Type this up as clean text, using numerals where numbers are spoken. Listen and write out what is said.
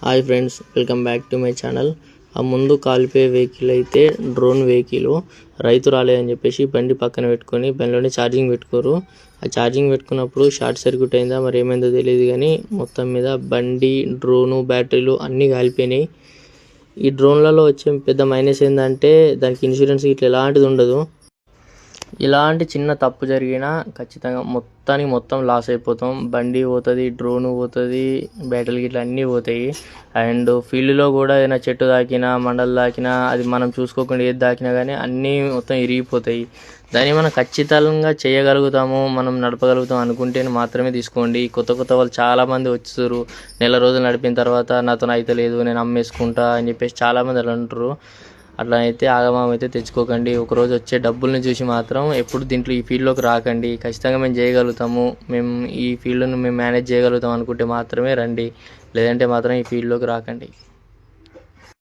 Hi friends, welcome back to my channel. ఆ ముందు కాలిపోయే vehicle అయితే డ్రోన్ వెహికల్. రైతు రాలేదని చెప్పేసి బండి పక్కన పెట్టుకొని బండిలోనే ఛార్జింగ్ పెట్టుకోరు. ఆ ఛార్జింగ్ పెట్టుకున్నప్పుడు షార్ట్ సర్క్యూట్ అయిందా మరి ఏమైందో తెలియదు, కానీ మొత్తం మీద బండి, డ్రోను, బ్యాటరీలు అన్నీ కాలిపోయినాయి. ఈ డ్రోన్లలో వచ్చే పెద్ద మైనస్ ఏంటంటే దానికి ఇన్సూరెన్స్ ఇట్లా ఎలాంటిది ఉండదు. ఇలాంటి చిన్న తప్పు జరిగినా ఖచ్చితంగా మొత్తం లాస్ అయిపోతాం. బండి పోతుంది, డ్రోను పోతుంది, బ్యాటరీలు ఇట్లా అన్నీ పోతాయి. అండ్ ఫీల్డ్లో కూడా ఏదైనా చెట్టు తాకినా, మండలు తాకినా, అది మనం చూసుకోకుండా ఏది తాకినా కానీ అన్నీ మొత్తం ఇరిగిపోతాయి. దాన్ని మనం ఖచ్చితంగా చేయగలుగుతాము, మనం నడపగలుగుతాం అనుకుంటే మాత్రమే తీసుకోండి. కొత్త వాళ్ళు చాలామంది వచ్చారు, నెల రోజులు నడిపిన తర్వాత నాతో అయితే లేదు, నేను అమ్మేసుకుంటా అని చెప్పేసి చాలామంది అలా అంటారు. అట్లా అయితే ఆగమం అయితే తెచ్చుకోకండి. ఒకరోజు వచ్చే డబ్బుల్ని చూసి మాత్రం ఎప్పుడు దీంట్లో ఈ ఫీల్డ్లోకి రాకండి. ఖచ్చితంగా మేము చేయగలుగుతాము, మేము ఈ ఫీల్డ్ను మేము మేనేజ్ చేయగలుగుతాం అనుకుంటే మాత్రమే రండి, లేదంటే మాత్రం ఈ ఫీల్డ్లోకి రాకండి.